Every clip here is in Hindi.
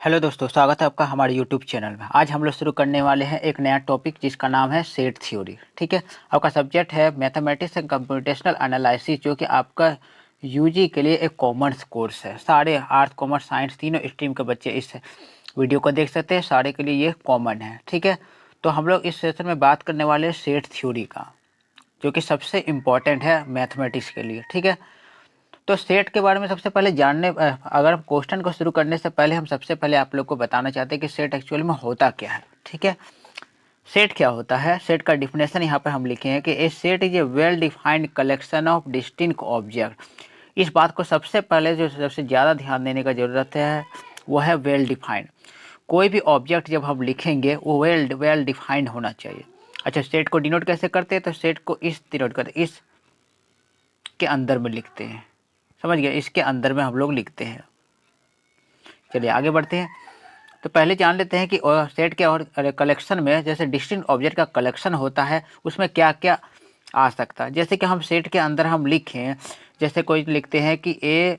हेलो दोस्तों, स्वागत है आपका हमारे यूट्यूब चैनल में। आज हम लोग शुरू करने वाले हैं एक नया टॉपिक जिसका नाम है सेट थ्योरी। ठीक है, आपका सब्जेक्ट है मैथमेटिक्स एंड कंप्यूटेशनल एनालिसिस, जो कि आपका यूजी के लिए एक कॉमर्स कोर्स है। सारे आर्ट्स, कॉमर्स, साइंस तीनों स्ट्रीम के बच्चे इस वीडियो को देख सकते हैं। सारे के लिए ये कॉमन है। ठीक है, तो हम लोग इस सेशन में बात करने वाले हैं सेट थ्योरी का, जो कि सबसे इम्पॉर्टेंट है मैथमेटिक्स के लिए। ठीक है, तो सेट के बारे में सबसे पहले अगर क्वेश्चन को शुरू करने से पहले हम सबसे पहले आप लोग को बताना चाहते हैं कि सेट एक्चुअली में होता क्या है। ठीक है, सेट क्या होता है? सेट का डिफिनेशन यहाँ पे हम लिखे हैं कि a set is a well defined collection of distinct object. इस बात को सबसे पहले जो सबसे ज़्यादा ध्यान देने का ज़रूरत है वो है वेल डिफाइंड। कोई भी ऑब्जेक्ट जब हम लिखेंगे वो वेल डिफाइंड होना चाहिए। अच्छा, सेट को डिनोट कैसे करते हैं? तो सेट को इस डिनोट करते हैं, इस के अंदर में लिखते हैं। समझ गए? इसके अंदर में हम लोग लिखते हैं। चलिए आगे बढ़ते हैं। तो पहले जान लेते हैं कि सेट के और कलेक्शन में, जैसे डिस्टिंक्ट ऑब्जेक्ट का कलेक्शन होता है उसमें क्या क्या आ सकता है। जैसे कि हम सेट के अंदर हम लिखें, जैसे कोई लिखते हैं कि ए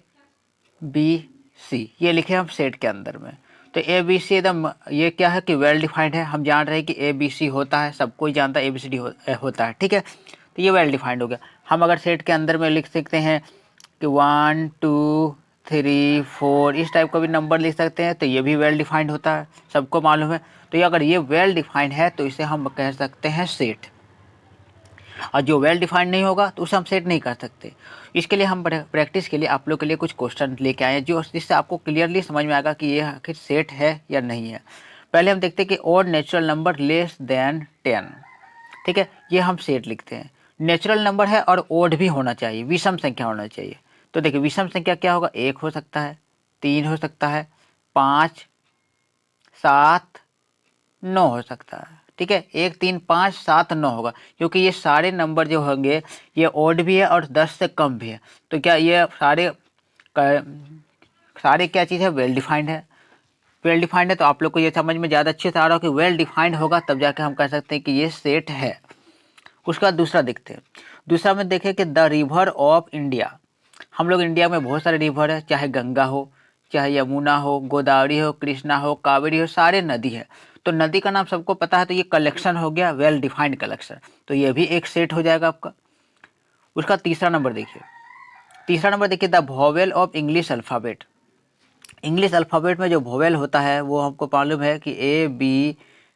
बी सी, ये लिखे हम सेट के अंदर में। तो ए बी सी एकदम ये क्या है कि वेल डिफाइंड है। हम जान रहे हैं कि ए बी सी होता है, सब कोई जानता है ए बी सी डी होता है। ठीक है, तो ये वेल डिफाइंड हो गया। हम अगर सेट के अंदर में लिख सकते हैं कि 1 2 3 4, इस टाइप का भी नंबर लिख सकते हैं, तो ये भी वेल डिफाइंड होता है, सबको मालूम है। तो ये अगर ये वेल डिफाइंड है तो इसे हम कह सकते हैं सेट। और जो वेल डिफाइंड नहीं होगा तो उसे हम सेट नहीं कर सकते। इसके लिए हम प्रैक्टिस के लिए आप लोग के लिए कुछ क्वेश्चन लेके आए हैं, जो जिससे आपको क्लियरली समझ में आएगा कि ये आखिर सेट है या नहीं है। पहले हम देखते हैं कि odd natural number less then 10। ठीक है, ये हम सेट लिखते हैं। नेचुरल नंबर है और ओड भी होना चाहिए, विषम संख्या होना चाहिए। तो देखिए विषम संख्या क्या होगा? 1 हो सकता है, 3 हो सकता है, 5 7 9 हो सकता है। ठीक है, 1 3 5 7 9 होगा, क्योंकि ये सारे नंबर जो होंगे ये ओड भी है और 10 से कम भी है। तो क्या ये सारे क्या चीज़ है? वेल डिफाइंड है। वेल डिफाइंड है तो आप लोग को ये समझ में ज़्यादा अच्छे से आ रहा हो कि वेल डिफाइंड होगा, तब जाके हम कह सकते हैं कि ये सेट है। उसका दूसरा देखते हैं। दूसरा में देखें कि द रिवर ऑफ इंडिया। हम लोग इंडिया में बहुत सारे रिवर है, चाहे गंगा हो, चाहे यमुना हो, गोदावरी हो, कृष्णा हो, कावेरी हो, सारे नदी है। तो नदी का नाम सबको पता है, तो ये कलेक्शन हो गया वेल डिफाइंड कलेक्शन, तो ये भी एक सेट हो जाएगा आपका। उसका तीसरा नंबर देखिए। तीसरा नंबर देखिए the vowel of English alphabet. English alphabet में जो वोवेल होता है वो हमको मालूम है कि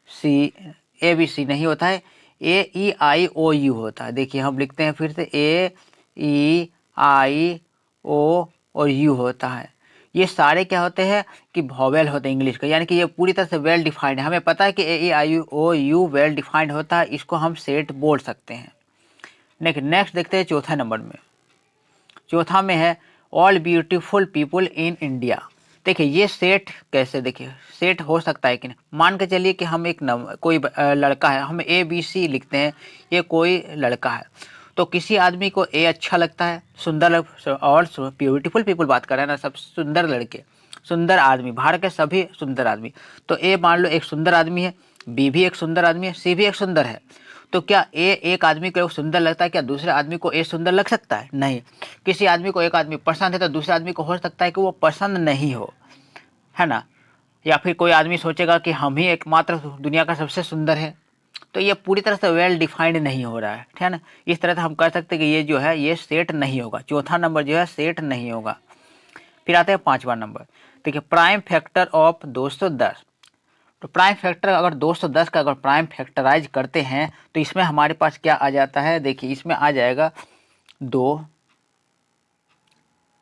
सी ए बी सी नहीं होता है, ए ई आई ओ यू होता है। देखिए हम लिखते हैं फिर से, ए ई आई ओ और यू होता है। ये सारे क्या होते हैं कि वोवेल होते हैं इंग्लिश का, यानी कि ये पूरी तरह से वेल डिफाइंड है। हमें पता है कि ए ई आई ओ यू वेल डिफाइंड होता है, इसको हम सेट बोल सकते हैं। नेक्स्ट देखते हैं चौथा नंबर में। चौथा में है all beautiful people in India. देखिए ये सेट कैसे, देखिए सेट हो सकता है कि नहीं। मान के चलिए कि हम कोई लड़का है, हम ए बी सी लिखते हैं, ये कोई लड़का है। तो किसी आदमी को ए अच्छा लगता है, सुंदर और ब्यूटीफुल पीपल बात कर रहे हैं ना, सब सुंदर लड़के, सुंदर आदमी, भारत के सभी सुंदर आदमी। तो ए मान लो एक सुंदर आदमी है, बी भी एक सुंदर आदमी है, सी भी एक सुंदर है। तो क्या ए एक आदमी को सुंदर लगता है, क्या दूसरे आदमी को ए सुंदर लग सकता है? नहीं। किसी आदमी को एक आदमी पसंद है तो दूसरे आदमी को हो सकता है कि वो पसंद नहीं हो, है ना। या फिर कोई आदमी सोचेगा कि हम ही एकमात्र दुनिया का सबसे सुंदर है। तो ये पूरी तरह से वेल डिफाइंड नहीं हो रहा है, ठीक है ना। इस तरह से हम कह सकते हैं कि ये जो है ये सेट नहीं होगा। चौथा नंबर जो है सेट नहीं होगा। फिर आते हैं पांचवा नंबर। देखिए प्राइम फैक्टर ऑफ 210। तो प्राइम फैक्टर अगर 210 का अगर प्राइम फैक्टराइज करते हैं तो इसमें हमारे पास क्या आ जाता है? देखिए इसमें आ जाएगा 2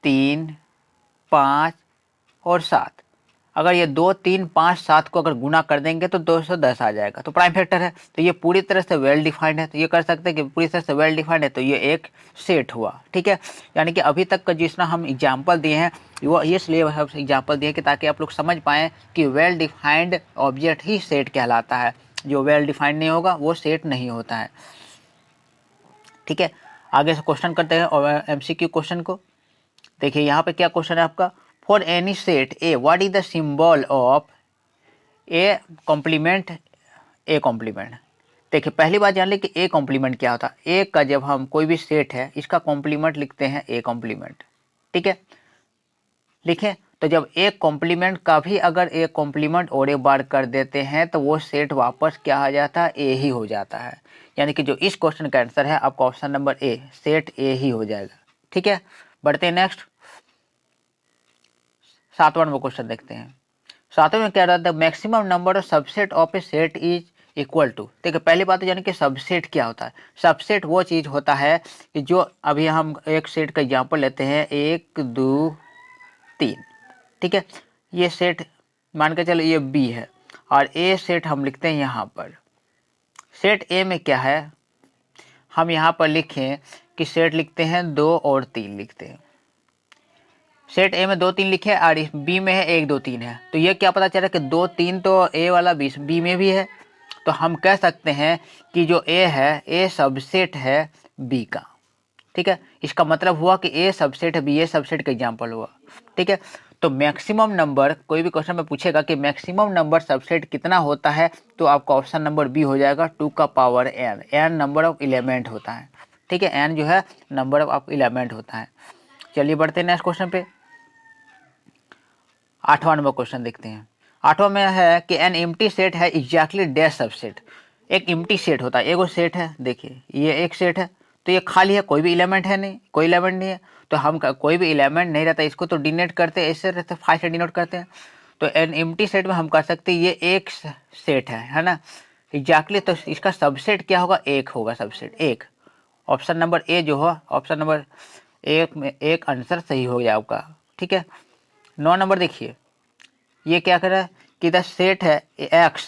3 5 और 7। अगर ये 2 3 5 7 को अगर गुना कर देंगे तो 210 आ जाएगा, तो प्राइम फैक्टर है। तो ये पूरी तरह से वेल डिफाइंड है, तो ये कर सकते हैं कि पूरी तरह से वेल डिफाइंड है, तो ये एक सेट हुआ। ठीक है, यानी कि अभी तक का जितना हम एग्जाम्पल दिए हैं वो इसलिए हम एग्जाम्पल दिए कि ताकि आप लोग समझ पाएँ कि वेल डिफाइंड ऑब्जेक्ट ही सेट कहलाता है। जो वेल डिफाइंड नहीं होगा वो सेट नहीं होता है। ठीक है, आगे से क्वेश्चन करते हैं और एमसीक्यू क्वेश्चन को। देखिए यहाँ पे क्या क्वेश्चन है आपका। For any set A what is the symbol of A complement A complement. देखिए पहली बात जान ले कि ए कॉम्प्लीमेंट क्या होता है। ए का जब हम कोई भी सेट है इसका कॉम्प्लीमेंट लिखते हैं ए कॉम्प्लीमेंट। ठीक है, लिखें। तो जब एक कॉम्प्लीमेंट का भी अगर एक कॉम्प्लीमेंट और एक बार कर देते हैं तो वो सेट वापस क्या आ जाता है, ए ही हो जाता है। यानी कि जो इस क्वेश्चन का आंसर है आपका option number A, set A ही हो जाएगा। ठीक है, बढ़ते हैं नेक्स्ट 7वां नंबर क्वेश्चन देखते हैं। 7वें में क्या रहता है, maximum number of subset of a set is equal to. देखिए पहली बात तो यानी कि सबसेट क्या होता है। सबसेट वो चीज़ होता है कि जो अभी हम एक सेट का एग्जांपल लेते हैं 1 2 3, ठीक है, ये सेट मान के चलो ये बी है और ए सेट हम लिखते हैं यहाँ पर। सेट ए में क्या है, हम यहाँ पर लिखें कि सेट लिखते हैं 2 और 3 लिखते हैं। सेट ए में 2 3 लिखे और बी में है 1 2 3 है, तो ये क्या पता चला कि 2 3 तो ए वाला बी में भी है, तो हम कह सकते हैं कि जो ए है ए सबसेट है बी का। ठीक है, इसका मतलब हुआ कि ए सबसेट है बी, ए सबसेट का एग्जांपल हुआ। ठीक है, तो मैक्सिमम नंबर, कोई भी क्वेश्चन में पूछेगा कि मैक्सिमम नंबर सबसेट कितना होता है, तो आपका ऑप्शन नंबर बी हो जाएगा 2 का power N. N number of element होता है। ठीक है, एन जो है नंबर ऑफ एलिमेंट होता है। चलिए बढ़ते हैं नेक्स्ट क्वेश्चन पे। 8वां नंबर क्वेश्चन देखते हैं। 8वां में है कि एन एम्प्टी सेट है एग्जैक्टली डैश सबसेट। एक एम्प्टी सेट होता है, एगो सेट है, देखिए ये एक सेट है तो ये खाली है, कोई भी एलिमेंट है नहीं, कोई एलिमेंट नहीं है, तो हम कोई भी एलिमेंट नहीं रहता इसको तो डिनोट करते हैं, ऐसे रहते 5 से डिनोट करते हैं। तो एन एम्प्टी सेट में हम कह सकते हैं ये एक सेट है ना, एग्जैक्टली। तो इसका सबसेट क्या होगा, एक होगा सबसेट एक। ऑप्शन नंबर ए जो हो, ऑप्शन नंबर एक में एक आंसर सही हो गया आपका। ठीक है, 9 नंबर देखिए, ये क्या कर रहा है कि द सेट है X,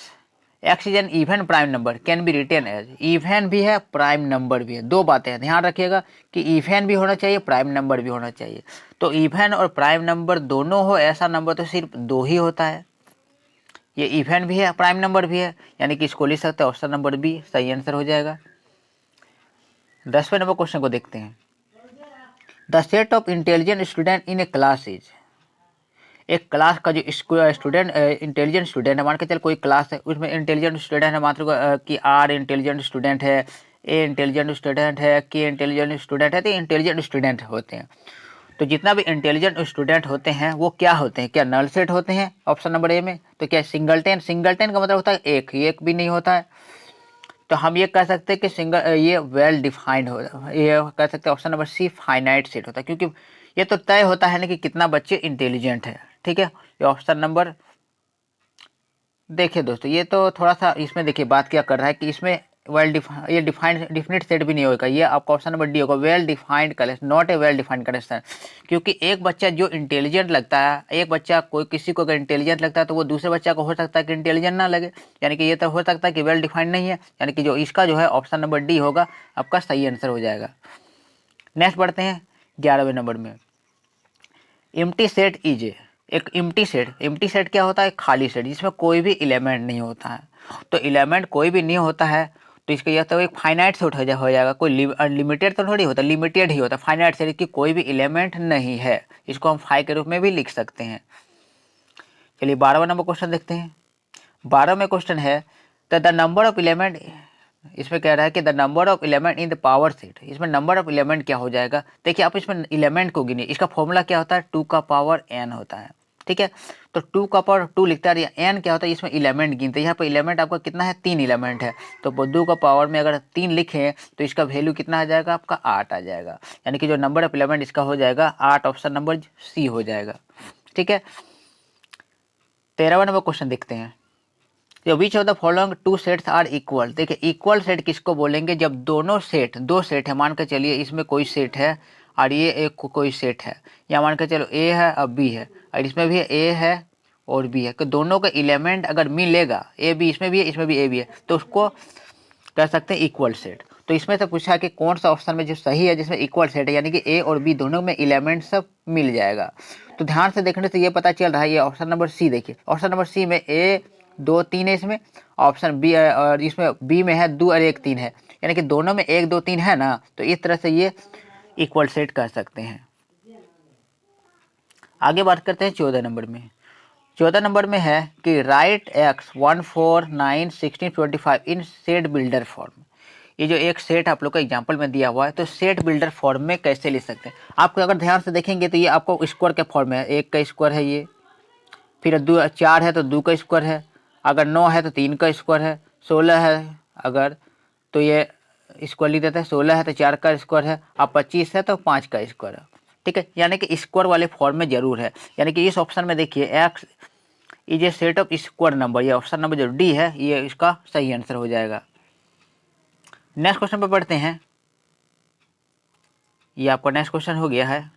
X is an even prime number can be written as. Even भी है प्राइम नंबर भी है, दो बातें हैं, ध्यान रखिएगा कि इवन भी होना चाहिए प्राइम नंबर भी होना चाहिए। तो इवन और प्राइम नंबर दोनों हो ऐसा नंबर तो सिर्फ 2 ही होता है। ये इवन भी है प्राइम नंबर भी है, यानी कि इसको लिख सकते हैं ऑप्शन नंबर बी सही आंसर हो जाएगा। 10वें नंबर क्वेश्चन को देखते हैं। The set of intelligent student in A class is. एक क्लास का जो स्टूडेंट इंटेलिजेंट स्टूडेंट है, मान के चल कोई क्लास है उसमें इंटेलिजेंट स्टूडेंट है, मात्र कि आर इंटेलिजेंट स्टूडेंट है, ए इंटेलिजेंट स्टूडेंट है, के इंटेलिजेंट स्टूडेंट है, तो इंटेलिजेंट स्टूडेंट होते हैं। तो जितना भी इंटेलिजेंट स्टूडेंट होते हैं वो क्या होते हैं, क्या नल सेट होते हैं ऑप्शन नंबर ए में। तो क्या सिंगलटेन, सिंगलटेन का मतलब होता है एक भी नहीं होता है। तो हम ये कह सकते हैं कि ये वेल डिफाइंड हो, ये कह सकते हैं option number C finite set होता है, क्योंकि ये तो तय होता है ना कि कितना बच्चे इंटेलिजेंट है। ठीक है, ये ऑप्शन नंबर, देखिए दोस्तों ये तो थोड़ा सा इसमें देखिए बात क्या कर रहा है कि इसमें ये डिफाइंड डिफिनिट सेट भी नहीं होगा, ये आपका ऑप्शन नंबर डी होगा, well defined collection, not a well defined collection. क्योंकि एक बच्चा जो इंटेलिजेंट लगता है, एक बच्चा कोई किसी को अगर इंटेलिजेंट लगता है तो वो दूसरे बच्चा को हो सकता है कि इंटेलिजेंट ना लगे, यानी कि ये तो हो सकता है कि वेल डिफाइंड नहीं है, यानी कि जो इसका जो है ऑप्शन नंबर डी होगा आपका सही आंसर हो जाएगा। नेक्स्ट बढ़ते हैं 11वें नंबर में। एम्प्टी सेट इज एक एम्प्टी सेट क्या होता है, खाली सेट जिसमें कोई भी एलिमेंट नहीं होता है। तो एलिमेंट कोई भी नहीं होता है तो इसका यह तो एक फाइनाइट सेट हो जाएगा, कोई अनलिमिटेड तो थोड़ी होता, लिमिटेड ही होता है। फाइनाइट सेट की कोई भी एलिमेंट नहीं है, इसको हम फाइव के रूप में भी लिख सकते हैं। चलिए 12वां नंबर क्वेश्चन देखते हैं। 12वें क्वेश्चन है द नंबर ऑफ एलिमेंट, इसमें कह रहा है कि the number of element in the power set. इसमें नंबर ऑफ एलिमेंट क्या हो जाएगा, देखिए आप इसमें एलिमेंट को गिनिए, इसका फॉर्मूला क्या होता है 2 का पावर n होता है। ठीक है, तो 2 का पावर 2 लिखता है, n क्या होता है इसमें एलिमेंट गिनते हैं। यहाँ पर एलिमेंट आपका कितना है, 3 एलिमेंट है, तो 2 का पावर में अगर 3 लिखें तो इसका वैल्यू कितना आ जाएगा आपका 8 आ जाएगा, यानी कि जो नंबर ऑफ एलिमेंट इसका हो जाएगा 8, ऑप्शन नंबर सी हो जाएगा। ठीक है, 13वां नंबर क्वेश्चन देखते हैं। तो which of the following two sets are equal. देखिए इक्वल सेट किसको बोलेंगे, जब दोनों सेट, दो सेट है, मान के चलिए इसमें कोई सेट है और ये एक कोई सेट है, या मान के चलो ए है और बी है और इसमें भी ए है और बी है, तो दोनों का एलिमेंट अगर मिलेगा, ए बी इसमें भी है इसमें भी ए बी है, तो उसको कह सकते हैं इक्वल सेट। तो इसमें से पूछा कि कौन सा ऑप्शन में जो सही है जिसमें इक्वल सेट है, यानी कि ए और बी दोनों में एलिमेंट सब मिल जाएगा। तो ध्यान से देखने से ये पता चल रहा है, ये ऑप्शन नंबर सी देखिए, ऑप्शन नंबर सी में ए 2 3 है इसमें, ऑप्शन बी और इसमें बी में है 2 और 1 3 है, यानी कि दोनों में 1 2 3 है ना, तो इस तरह से ये इक्वल सेट कर सकते हैं। आगे बात करते हैं 14 नंबर में। 14 नंबर में है कि राइट एक्स 1 4 9 16 25 इन सेट बिल्डर फॉर्म। ये जो एक सेट आप लोग को एग्जांपल में दिया हुआ है, तो सेट बिल्डर फॉर्म में कैसे लिख सकते हैं। आपको अगर ध्यान से देखेंगे तो ये आपको स्क्वायर के फॉर्म में है, 1 का स्क्वायर है ये, फिर 4 है तो 2 का स्क्वायर है, अगर 9 है तो 3 का स्क्वायर है, 16 है अगर तो ये स्क्वायर लिख देते हैं, 16 है तो 4 का स्क्वायर है, और 25 है तो 5 का स्क्वायर है। ठीक है, यानी कि स्क्वायर वाले फॉर्म में जरूर है। यानी कि इस ऑप्शन में देखिए x is a set of square number, ये ऑप्शन नंबर जो डी है ये इसका सही आंसर हो जाएगा। नेक्स्ट क्वेश्चन पे पढ़ते हैं। ये आपका नेक्स्ट क्वेश्चन हो गया है।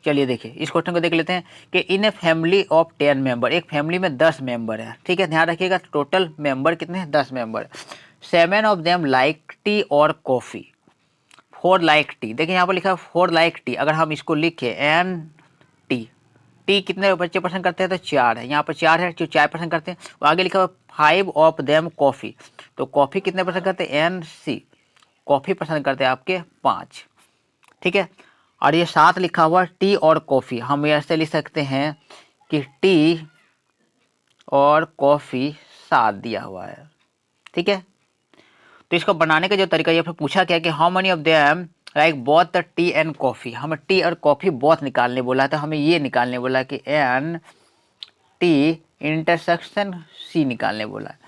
चलिए देखिए इस क्वेश्चन को देख लेते हैं कि इन ए फैमिली ऑफ 10 मेंबर, एक फैमिली में 10 मेंबर है। ठीक है, ध्यान रखिएगा टोटल मेंबर कितने हैं, 10 member. 7 of them like tea और कॉफ़ी, 4 लाइक टी। देखिए यहाँ पर लिखा है 4 लाइक टी, अगर हम इसको लिखे एन टी, टी कितने बच्चे पसंद करते हैं तो 4 है, यहाँ पर 4 है जो चाय पसंद करते हैं। और आगे लिखा हुआ 5 ऑफ देम कॉफ़ी, तो कॉफ़ी कितने पसंद करते हैं, एन सी, कॉफ़ी पसंद करते हैं आपके 5। ठीक है, और ये 7 लिखा हुआ टी और कॉफ़ी, हम ऐसे लिख सकते हैं कि टी और कॉफ़ी 7 दिया हुआ है। ठीक है, तो इसको बनाने का जो तरीका ये पूछा क्या कि how many of them like both the T and coffee, हमें टी और कॉफ़ी बोथ निकालने बोला है, तो हमें ये निकालने बोला कि एन टी इंटरसेक्शन सी निकालने बोला है।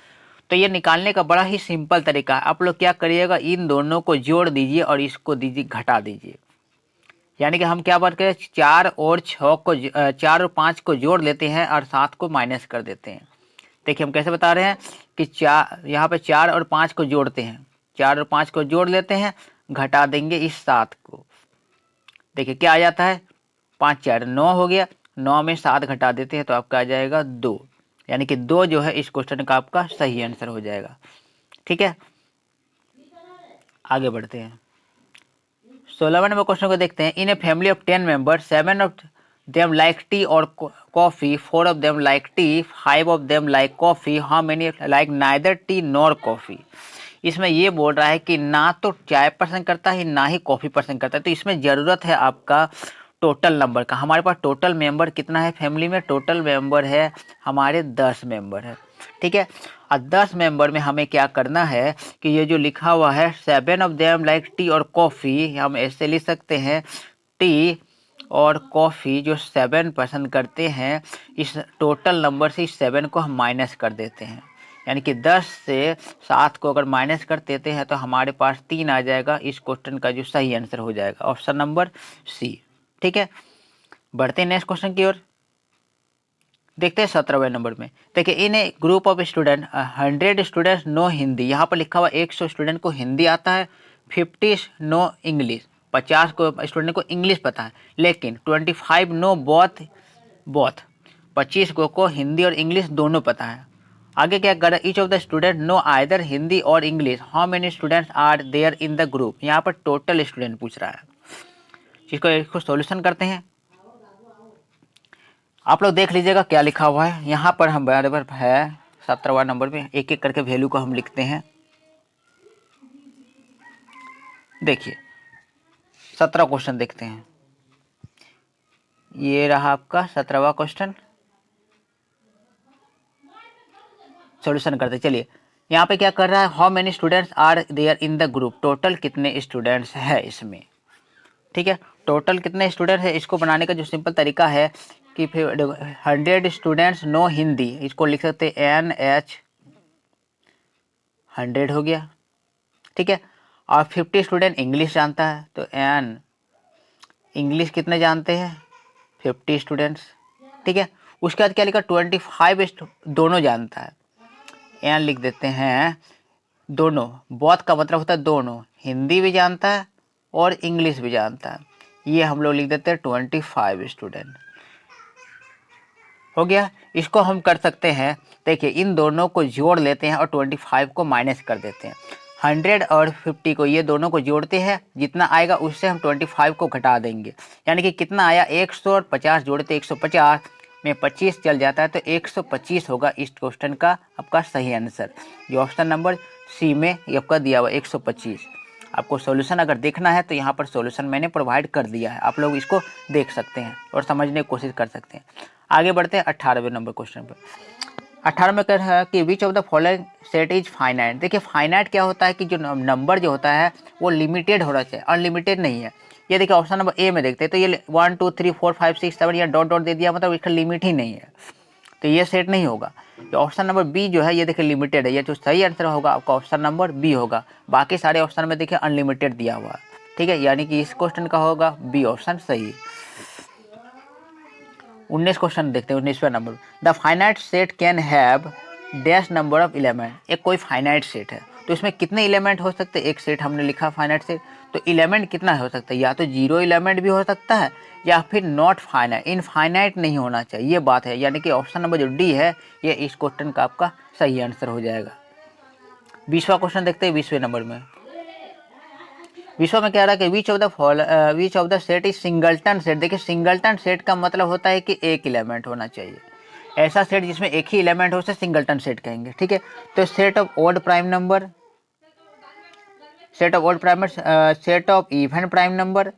तो ये निकालने का बड़ा ही सिंपल तरीका है। आप लोग क्या करिएगा, इन दोनों को जोड़ दीजिए और इसको दीजिए घटा दीजिए। यानी कि हम क्या बात करें, 4 और 6 को 4 और 5 को जोड़ लेते हैं और 7 को माइनस कर देते हैं। देखिए हम कैसे बता रहे हैं कि यहाँ पे 4 और 5 को जोड़ते हैं, 4 और 5 को जोड़ लेते हैं, घटा देंगे इस 7 को। देखिए क्या आ जाता है, 5 4 9 हो गया, 9 में 7 घटा देते हैं तो आपका आ जाएगा 2, यानी कि 2 जो है इस क्वेश्चन का आपका सही आंसर हो जाएगा। ठीक है, आगे बढ़ते हैं। 16वां नंबर क्वेश्चन को देखते हैं। In a family of 10 member 7 of them like tea और coffee, 4 of them like tea, 5 of them like coffee, how many like neither tea nor coffee. इसमें ये बोल रहा है कि ना तो चाय पसंद करता है ना ही कॉफ़ी पसंद करता है, तो इसमें ज़रूरत है आपका टोटल नंबर का। हमारे पास टोटल मेंबर कितना है फैमिली में, टोटल मेंबर है हमारे 10 मेंबर है। ठीक है, और 10 मेंबर में हमें क्या करना है कि ये जो लिखा हुआ है 7 ऑफ देम लाइक टी और कॉफ़ी, हम ऐसे लिख सकते हैं टी और कॉफ़ी जो 7 पसंद करते हैं, इस टोटल नंबर से इस 7 को हम माइनस कर देते हैं। यानी कि 10 से 7 को अगर माइनस कर देते हैं तो हमारे पास 3 आ जाएगा। इस क्वेश्चन का जो सही आंसर हो जाएगा ऑप्शन नंबर सी। ठीक है, बढ़ते हैं नेक्स्ट क्वेश्चन की ओर। देखते हैं 17वें नंबर में। देखिए in a group of student 100 students know Hindi, यहाँ पर लिखा हुआ 100 स्टूडेंट को हिंदी आता है, 50 नो इंग्लिश, 50 को स्टूडेंट को इंग्लिश पता है, लेकिन 25 नो बोथ बोथ, 25 को हिंदी और इंग्लिश दोनों पता है। आगे क्या कर रहा है, each of the student know either Hindi और English, how many students are there in the group. यहाँ पर टोटल स्टूडेंट पूछ रहा है। इसको सॉल्यूशन करते हैं। आप लोग देख लीजिएगा क्या लिखा हुआ है यहाँ पर, हम बराबर है 17वां नंबर में एक एक करके वैल्यू को हम लिखते हैं। देखिए 17वां क्वेश्चन देखते हैं। ये रहा आपका 17वां क्वेश्चन, सॉल्यूशन करते चलिए। यहाँ पे क्या कर रहा है, how many students are there in the group, total कितने स्टूडेंट्स है इसमें। ठीक है, टोटल कितने स्टूडेंट है, इसको बनाने का जो सिंपल तरीका है कि फिर 100 स्टूडेंट्स नो हिंदी, इसको लिख सकते NH 100 हो गया। ठीक है, और 50 स्टूडेंट इंग्लिश जानता है तो N इंग्लिश कितने जानते हैं 50 स्टूडेंट्स। ठीक है, उसके बाद क्या लिखा 25 दोनों जानता है, N लिख देते हैं दोनों, बोथ का मतलब होता है दोनों, हिंदी भी जानता है और इंग्लिश भी जानता है, ये हम लोग लिख देते हैं 25 स्टूडेंट। हो गया, इसको हम कर सकते हैं। देखिए इन दोनों को जोड़ लेते हैं और 25 को माइनस कर देते हैं। 100 और 50 को ये दोनों को जोड़ते हैं, जितना आएगा उससे हम 25 को घटा देंगे, यानी कि कितना आया 100 और 50 जोड़ते 150 में 25 चल जाता है तो 125 होगा इस क्वेश्चन का आपका सही आंसर, जो ऑप्शन नंबर सी में ये आपका दिया हुआ 125। आपको सॉल्यूशन अगर देखना है तो यहाँ पर सॉल्यूशन मैंने प्रोवाइड कर दिया है, आप लोग इसको देख सकते हैं और समझने की कोशिश कर सकते हैं। आगे बढ़ते हैं 18वें नंबर क्वेश्चन पर। 18 में कह रहा है कि विच of the following set is finite. देखिए फाइनाइट क्या होता है कि जो नंबर जो होता है वो लिमिटेड होना चाहिए, अनलिमिटेड नहीं है। ये देखिए ऑप्शन नंबर ए में देखते हैं तो ये 1 2 3 4 5 6 7 या डॉट डॉट दे दिया, मतलब इसका लिमिट ही नहीं है, तो ये सेट नहीं होगा। तो ऑप्शन नंबर बी जो है ये देखिए लिमिटेड है, ये जो सही आंसर होगा आपका ऑप्शन नंबर बी होगा। बाकी सारे ऑप्शन में देखिए अनलिमिटेड दिया हुआ है, ठीक है, यानी कि इस क्वेश्चन का होगा बी ऑप्शन सही। 19 क्वेश्चन देखते हैं, 19वां number. The finite set can have dash number of element. एक कोई फाइनाइट सेट है तो इसमें कितने एलिमेंट हो सकते हैं, एक सेट हमने लिखा फाइनाइट सेट, तो एलिमेंट कितना हो सकता है, या तो 0 एलिमेंट भी हो सकता है या फिर नॉट फाइनाइट, इनफाइनाइट नहीं होना चाहिए, ये बात है। यानी कि ऑप्शन नंबर जो डी है ये इस क्वेश्चन का आपका सही आंसर हो जाएगा। 20वां क्वेश्चन देखते हैं, 20वें नंबर में। विश्व में कह रहा है कि विच of the set is singleton set. देखिए सिंगलटन सेट का मतलब होता है कि एक एलिमेंट होना चाहिए, ऐसा सेट जिसमें एक ही एलिमेंट हो उसे सिंगलटन सेट कहेंगे, ठीक है। तो set of odd prime number, set of odd prime, set of even prime number,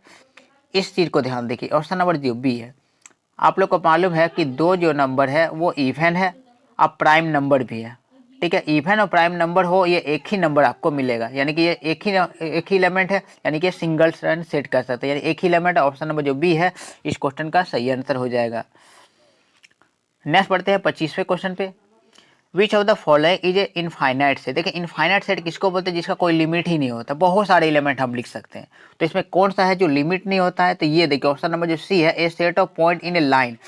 इस चीज को ध्यान देखिए। ऑप्शन नंबर जो बी है, आप लोग को मालूम है कि दो जो नंबर है वो इवन है और प्राइम नंबर भी है, ठीक है। इवन और प्राइम नंबर हो ये एक ही नंबर आपको मिलेगा, यानी कि ये एक ही एलिमेंट है, यानी कि सिंगल रन सेट कर सकते हैं, यानी एक ही एलिमेंट। ऑप्शन नंबर जो बी है इस क्वेश्चन का सही आंसर हो जाएगा। नेक्स्ट बढ़ते हैं 25वें क्वेश्चन पे। विच of the following is a infinite set. देखिए इनफाइनाइट सेट किसको बोलते हैं, जिसका कोई लिमिट ही नहीं होता, बहुत सारे एलिमेंट हम लिख सकते हैं। तो इसमें कौन सा है जो लिमिट नहीं होता है, तो ये देखिए ऑप्शन नंबर जो सी है, a set of point in a line.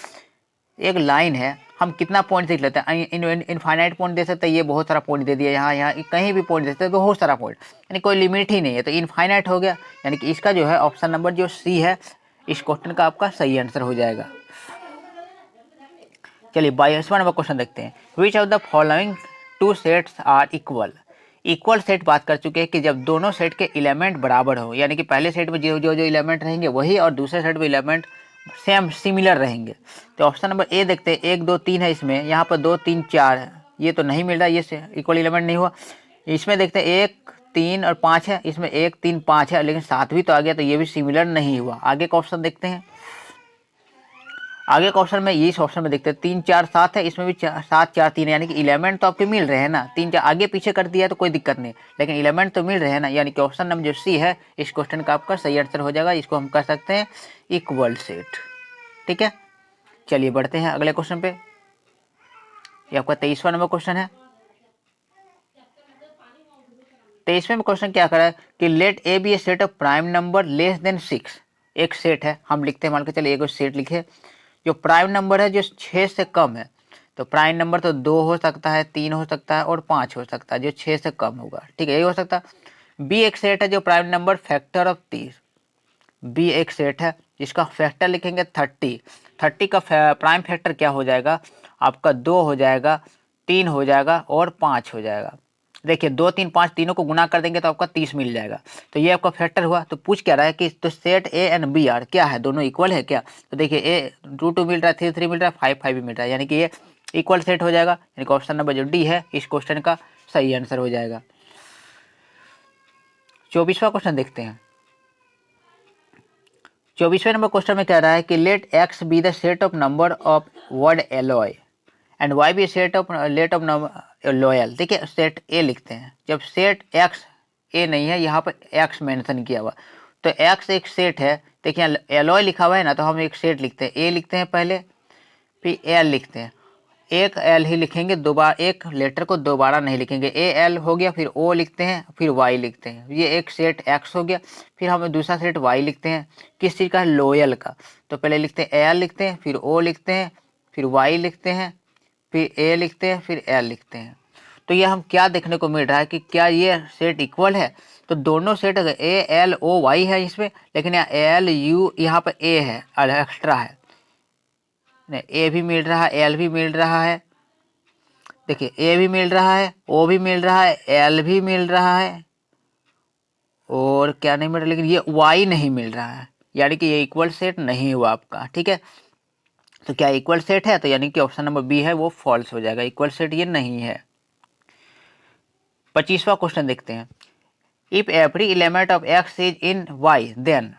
एक लाइन है, हम कितना पॉइंट देख लेते हैं, इनफाइनाइट पॉइंट दे सकते हैं, ये बहुत सारा पॉइंट दे दिया, यहाँ कहीं भी पॉइंट दे सकते हैं, बहुत सारा पॉइंट, यानी कोई लिमिट ही नहीं है, तो इनफाइनाइट हो गया। यानी कि इसका जो है ऑप्शन नंबर जो सी है इस क्वेश्चन का आपका सही आंसर हो जाएगा। चलिए 22वां नंबर क्वेश्चन देखते हैं। Which of the following two sets are equal. Equal set बात कर चुके हैं कि जब दोनों सेट के एलिमेंट बराबर हो, यानी कि पहले सेट में जो एलिमेंट रहेंगे वही और दूसरे सेट में एलिमेंट सेम सिमिलर रहेंगे। तो ऑप्शन नंबर ए देखते हैं, 1 2 3 है इसमें, यहाँ पर 2 3 4 है, ये तो नहीं मिल रहा, ये इक्वल एलिमेंट नहीं हुआ। इसमें देखते हैं 1 3 और 5 है, इसमें 1 3 5 है, लेकिन 7 भी तो आ गया, तो ये भी सिमिलर नहीं हुआ। आगे का ऑप्शन देखते हैं, आगे का ऑप्शन में इस ऑप्शन में देखते हैं 3 4 7 है, इसमें भी 7 4 3 है, यानी कि एलिमेंट तो आपके मिल रहे हैं ना, 3 4 आगे पीछे कर दिया तो कोई दिक्कत नहीं, लेकिन एलिमेंट तो मिल रहे हैं ना, यानी कि ऑप्शन नंबर जो सी है इस क्वेश्चन का आपका सही आंसर हो जाएगा। इसको हम कह सकते हैं इक्वल सेट, ठीक है। चलिए बढ़ते हैं अगले क्वेश्चन पे, ये आपका 23वां नंबर क्वेश्चन है। 23वें में क्वेश्चन क्या कर रहा है कि let A B a set of prime number less than 6। एक सेट है, हम लिखते हैं, मान के चलिए एक सेट लिखे जो प्राइम नंबर है जो 6 से कम है। तो प्राइम नंबर तो 2 हो सकता है, 3 हो सकता है और 5 हो सकता है, जो 6 से कम होगा, ठीक है, यही हो सकता है। बी एक सेट है जो prime number factor of 30। B एक सेट है जिसका फैक्टर लिखेंगे 30। 30 का प्राइम फैक्टर क्या हो जाएगा आपका, 2 हो जाएगा, 3 हो जाएगा और 5 हो जाएगा। देखिए 2 3 5 तीनों को गुना कर देंगे तो आपका 30 मिल जाएगा। तो ये आपका फैक्टर हुआ। तो पूछ क्या रहा है कि तो set A and B are क्या है, दोनों इक्वल है क्या। तो देखिए ए 2 2 मिल रहा है, 3 3 मिल रहा है, 5 5 भी मिल रहा है, यानी कि ये इक्वल सेट हो जाएगा, यानी कि ऑप्शन नंबर जो डी है इस क्वेश्चन का सही आंसर हो जाएगा। 24वां क्वेश्चन देखते हैं। 24वें नंबर क्वेश्चन में कह रहा है कि let X be the set of number of word alloy and Y be set of let of number loyal. देखिए सेट ए लिखते हैं, जब सेट एक्स ए नहीं है, यहाँ पर एक्स मेंशन किया हुआ, तो एक्स एक सेट है। देखिए एलॉय लिखा हुआ है ना, तो हम एक सेट लिखते हैं, ए लिखते हैं पहले, फिर एल लिखते हैं, एक एल ही लिखेंगे, दोबारा एक लेटर को दोबारा नहीं लिखेंगे, ए एल हो गया, फिर ओ लिखते हैं, फिर वाई लिखते हैं, ये एक सेट एक्स हो गया। फिर हम दूसरा सेट वाई लिखते हैं, किस चीज़ का है, लोयल का। तो पहले लिखते हैं एल लिखते हैं, फिर ओ लिखते हैं, फिर वाई लिखते हैं, फिर ए लिखते हैं, फिर एल लिखते हैं। तो ये हम क्या देखने को मिल रहा है कि क्या ये सेट इक्वल है। तो दोनों सेट अगर ए एल ओ वाई है इसमें, लेकिन यहाँ एल यू यहाँ पर ए है, एक्स्ट्रा है, ए भी मिल रहा है, एल भी मिल रहा है। देखिए ए भी मिल रहा है, ओ भी मिल रहा है, एल भी मिल रहा है, और क्या नहीं मिल रहा, लेकिन ये वाई नहीं मिल रहा है, यानी कि ये इक्वल सेट नहीं हुआ आपका, ठीक है। तो क्या इक्वल सेट है, तो यानी कि ऑप्शन नंबर बी है वो फॉल्स हो जाएगा, इक्वल सेट ये नहीं है। 25वां क्वेश्चन देखते हैं। If every element of X is in Y then,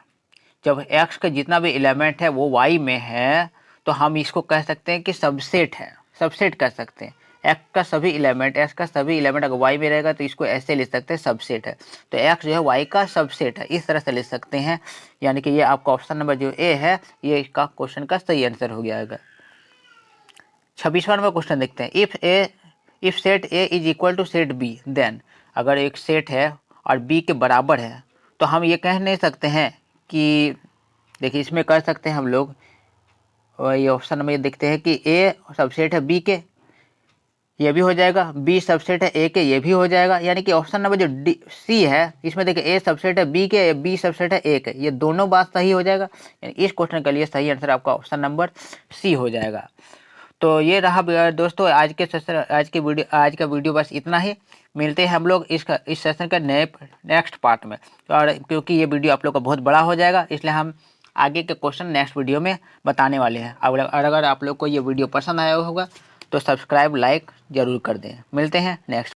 जब एक्स का जितना भी एलिमेंट है वो वाई में है, तो हम इसको कह सकते हैं कि सबसेट है, सबसेट कर सकते हैं। एक्स का सभी एलिमेंट अगर वाई में रहेगा तो इसको ऐसे लिख सकते हैं सबसेट है। तो एक्स जो है वाई का सबसेट है, इस तरह से लिख सकते हैं। यानी कि ये आपका ऑप्शन नंबर जो ए है ये इसका क्वेश्चन का सही आंसर हो गया है। 26वां नंबर क्वेश्चन देखते हैं। If set A is equal to set B then, अगर एक सेट है और बी के बराबर है तो हम ये कह नहीं सकते हैं कि, देखिए इसमें कर सकते हैं हम लोग, और ये ऑप्शन नंबर ये देखते हैं कि ए सबसेट है बी के, ये भी हो जाएगा, बी सबसेट है ए के, ये भी हो जाएगा। यानी कि ऑप्शन नंबर जो डी सी है इसमें देखिए ए सबसेट है बी के, बी सबसेट है ए के, ये दोनों बात सही हो जाएगा। यानी इस क्वेश्चन के लिए सही आंसर आपका ऑप्शन नंबर सी हो जाएगा। तो ये रहा दोस्तों आज का वीडियो बस इतना ही। मिलते हैं हम लोग इस सेशन का नेक्स्ट पार्ट में। और क्योंकि ये वीडियो आप लोग का बहुत बड़ा हो जाएगा इसलिए हम आगे के क्वेश्चन नेक्स्ट वीडियो में बताने वाले हैं। और अगर आप लोग को ये वीडियो पसंद आया होगा तो सब्सक्राइब लाइक ज़रूर कर दें। मिलते हैं नेक्स्ट।